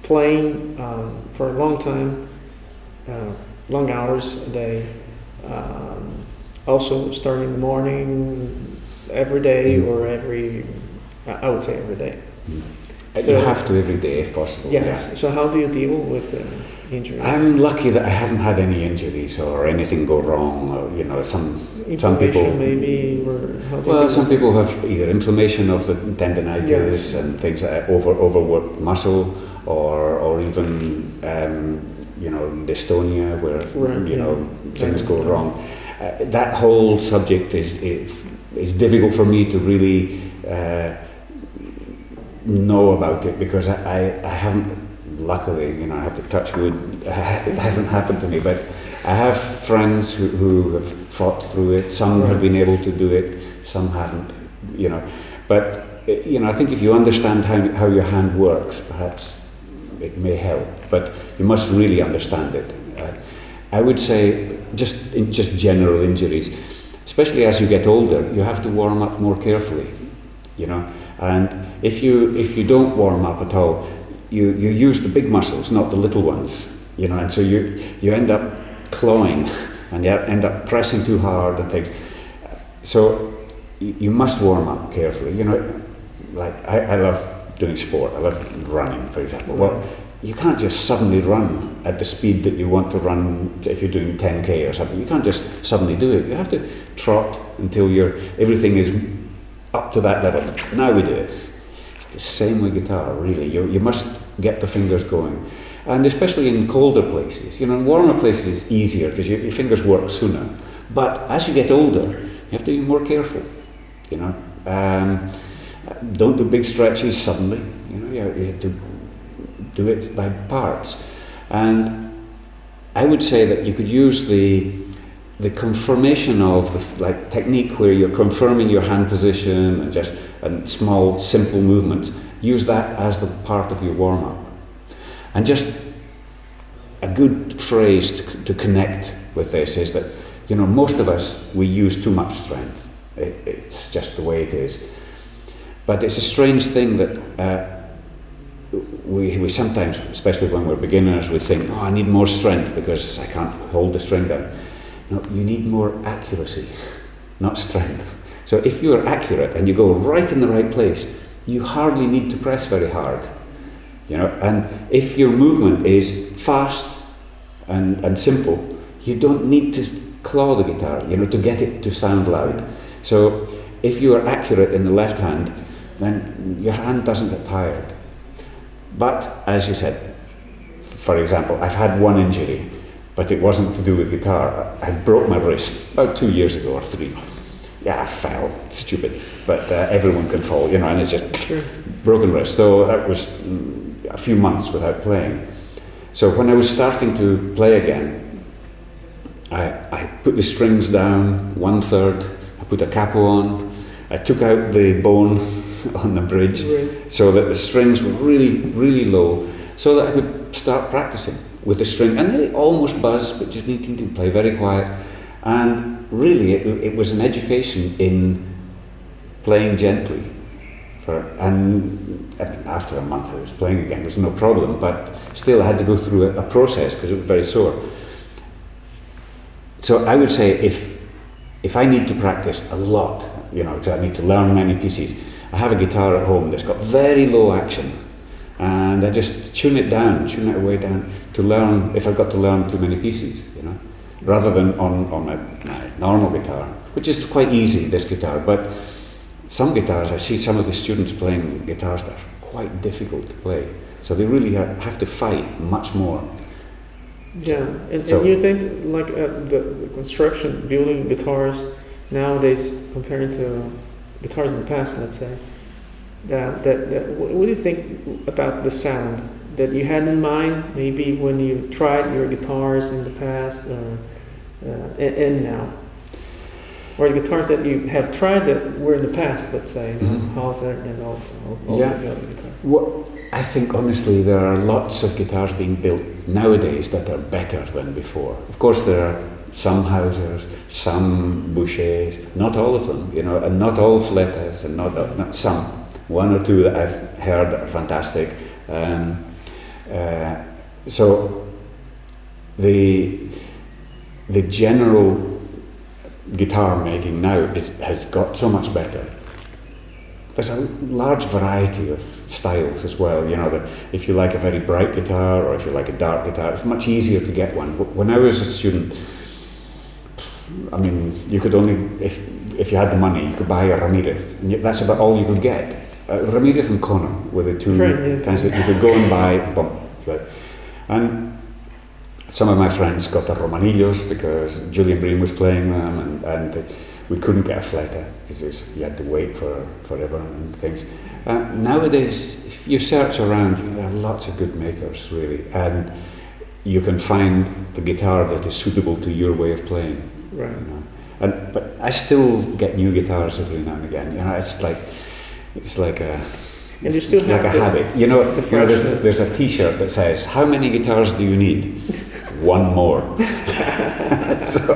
playing for a long time, long hours a day. Also starting in the morning every day or I would say every day. So, you have to every day if possible. Yes. Yeah. So how do you deal with injuries? I'm lucky that I haven't had any injuries or anything go wrong. Or some people maybe. Some people have either inflammation of the tendinitis and things like that, overworked muscle, or even dystonia where things go wrong. That whole subject is difficult for me to really know about it, because I haven't, luckily, I have to touch wood, it hasn't happened to me, but I have friends who have fought through it. Some have been able to do it, some haven't, but I think if you understand how your hand works, perhaps it may help, but you must really understand it. I would say just general injuries, especially as you get older, you have to warm up more carefully, and if you don't warm up at all, you use the big muscles, not the little ones, and so you end up clawing and you end up pressing too hard and things. So you must warm up carefully, like I love doing sport, I love running, for example. Well, you can't just suddenly run at the speed that you want to run if you're doing 10k or something. You can't just suddenly do it. You have to trot until everything is up to that level. Now we do it. It's the same with guitar, really. You must get the fingers going. And especially in colder places. In warmer places it's easier because your fingers work sooner. But as you get older, you have to be more careful. Don't do big stretches suddenly. You have to do it by parts. And I would say that you could use the confirmation of the technique where you're confirming your hand position and small simple movements. Use that as the part of your warm-up. And just a good phrase to connect with this is that most of us, we use too much strength. It's just the way it is. But it's a strange thing that we sometimes, especially when we're beginners, we think, I need more strength because I can't hold the string down. No, you need more accuracy, not strength. So if you are accurate and you go right in the right place, you hardly need to press very hard. And if your movement is fast and simple, you don't need to claw the guitar, to get it to sound loud. So if you are accurate in the left hand, then your hand doesn't get tired. But as you said, for example, I've had one injury, but it wasn't to do with guitar. I broke my wrist about 2 years ago or 3. Yeah, I fell, stupid, but everyone can fall, and it's just broken wrist. So that was a few months without playing. So when I was starting to play again, I put the strings down 1/3, I put a capo on, I took out the bone on the bridge so that the strings were really, really low, so that I could start practicing with the string, and they almost buzz, but just needing to play very quiet. And really, it was an education in playing gently. And after a month, I was playing again. There's no problem, but still, I had to go through a process because it was very sore. So I would say, if I need to practice a lot, because I need to learn many pieces, I have a guitar at home that's got very low action, and I just tune it way down to learn, if I've got to learn too many pieces, rather than on my normal guitar, which is quite easy, this guitar. But some guitars, I see some of the students playing guitars that are quite difficult to play, so they really have to fight much more. Yeah, and you think the construction, building guitars nowadays compared to guitars in the past, let's say, that what do you think about the sound that you had in mind, maybe when you tried your guitars in the past and now? Or the guitars that you have tried that were in the past, let's say, Hauser and all the other guitars? I think honestly there are lots of guitars being built nowadays that are better than before. Of course there are some Hausers, some Bouchers, not all of them, and not all Fletas, and not some. One or two that I've heard that are fantastic. So the general guitar making now has got so much better. There's a large variety of styles as well. You know, that if you like a very bright guitar or if you like a dark guitar, it's much easier to get one. When I was a student, I mean, you could only, if you had the money, you could buy a Ramirez, and that's about all you could get. Ramirez and Kono were the two kinds that you could go and buy. Boom, and some of my friends got the Romanillos because Julian Bream was playing them, and we couldn't get a Fleta because you had to wait forever and things. Nowadays, if you search around, there are lots of good makers, really, and you can find the guitar that is suitable to your way of playing. Right. You know? But I still get new guitars every now and again. You know, it's like a. And you still have like a habit. You know, there's a T-shirt that says, "How many guitars do you need?" One more. So,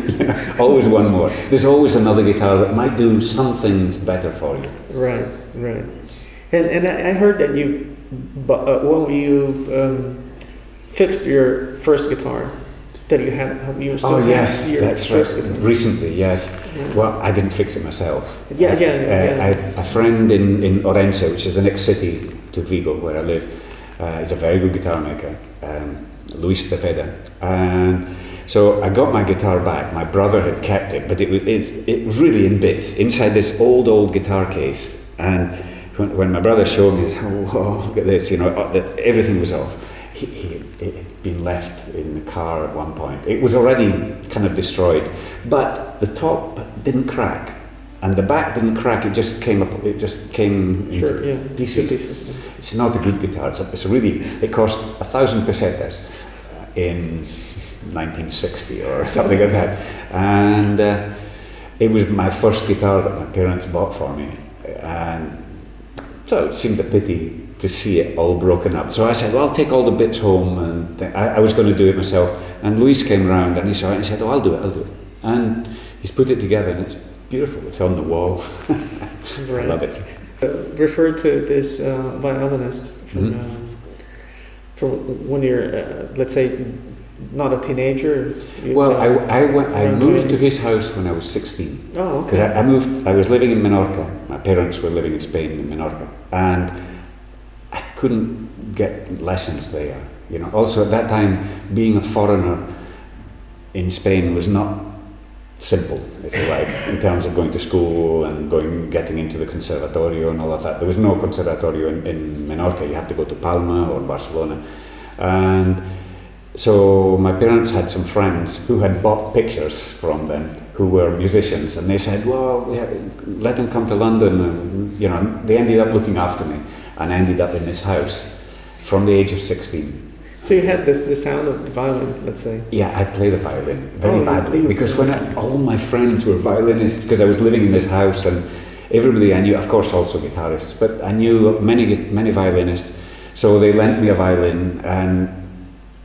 you know, always one more. There's always another guitar that might do some things better for you. Right. And I heard that you, when you fixed your first guitar, that you had, you still oh had yes, your that's first right. guitar. Recently, yes. Yeah. Well, I didn't fix it myself. Yeah. I had a friend in Orense, which is the next city to Vigo, where I live. He's a very good guitar maker, Luis Cepeda. And so I got my guitar back. My brother had kept it, but it was really in bits, inside this old guitar case. And when my brother showed me, he said, "Oh, look at this," you know, everything was off. It had been left in the car at one point. It was already kind of destroyed, but the top didn't crack, and the back didn't crack. It just came up. It just came into pieces. Yeah. It's not a good guitar. It cost 1,000 pesetas in 1960 or something like that, and it was my first guitar that my parents bought for me, and so it seemed a pity to see it all broken up. So I said, well, I'll take all the bits home, and I was going to do it myself. And Luis came round and he saw it and said, oh, I'll do it. And he's put it together and it's beautiful. It's on the wall. Right. I love it. Refer to this violinist from when you're, let's say, not a teenager. Well, I moved to his house when I was 16. Oh, okay. Because I was living in Menorca. My parents were living in Spain, in Menorca. And I couldn't get lessons there. You know, also at that time, being a foreigner in Spain was not simple, if you like, in terms of going to school and getting into the conservatorio and all of that. There was no conservatorio in Menorca. You have to go to Palma or Barcelona. And so my parents had some friends who had bought pictures from them who were musicians, and they said, well, let them come to London. And, you know, they ended up looking after me and ended up in this house from the age of 16. So you had the sound of the violin, let's say. Yeah, I play the violin very badly because when all my friends were violinists, because I was living in this house and everybody I knew, of course also guitarists, but I knew many violinists, so they lent me a violin. And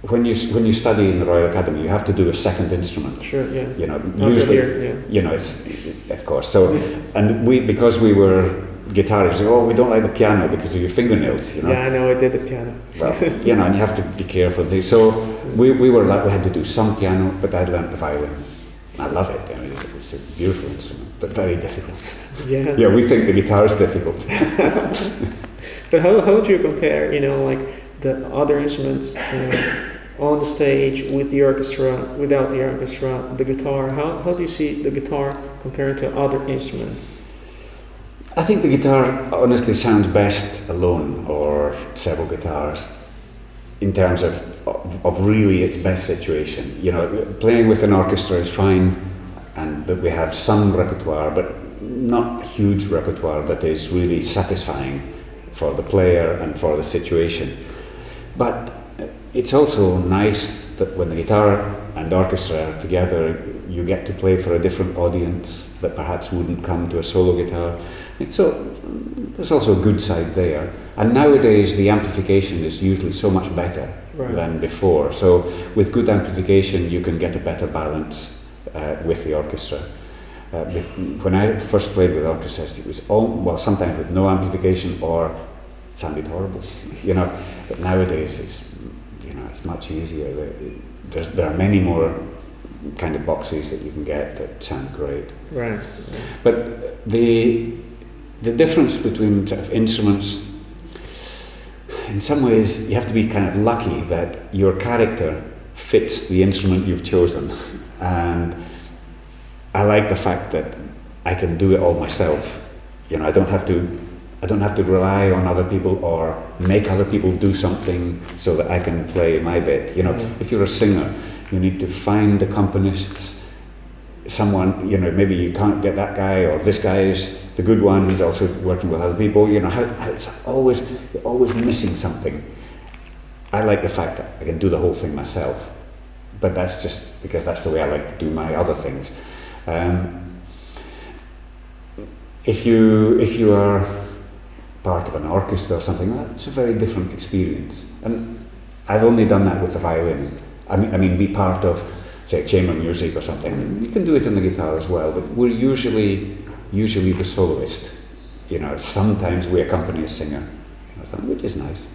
when you study in the Royal Academy, you have to do a second instrument. Sure, yeah. You know, Also usually, here, yeah. you know, it's of course. So, and because we were guitarists, oh, we don't like the piano because of your fingernails. You know. Yeah, I know. I did the piano. Well, you know, and you have to be careful. So we were like, we had to do some piano, but I learned the violin. I love it. I mean, it's a beautiful instrument, but very difficult. Yes. Yeah, we think the guitar is difficult. But how would you compare, you know, like the other instruments on the stage with the orchestra, without the orchestra, the guitar? How do you see the guitar compared to other instruments? I think the guitar honestly sounds best alone or several guitars in terms of really its best situation. You know, playing with an orchestra is fine, but we have some repertoire, but not huge repertoire that is really satisfying for the player and for the situation. But it's also nice that when the guitar and orchestra are together, you get to play for a different audience that perhaps wouldn't come to a solo guitar. So there's also a good side there. And nowadays the amplification is usually so much better than before. So with good amplification you can get a better balance with the orchestra. When I first played with orchestras, it was sometimes with no amplification or sounded horrible, you know. But nowadays it's much easier. There are many more kind of boxes that you can get that sound great. Right. But the difference between sort of instruments, in some ways, you have to be kind of lucky that your character fits the instrument you've chosen. And I like the fact that I can do it all myself. You know, I don't have to rely on other people or make other people do something so that I can play my bit. You know, if you're a singer, you need to find accompanist, someone, you know, maybe you can't get that guy, or this guy is the good one, he's also working with other people, you know, it's always, you're always missing something. I like the fact that I can do the whole thing myself, but that's just because that's the way I like to do my other things. If you are part of an orchestra or something, that's a very different experience. And I've only done that with the violin. I mean, be part of, say, chamber music or something. You can do it on the guitar as well, but we're usually the soloist. You know, sometimes we accompany a singer, which is nice.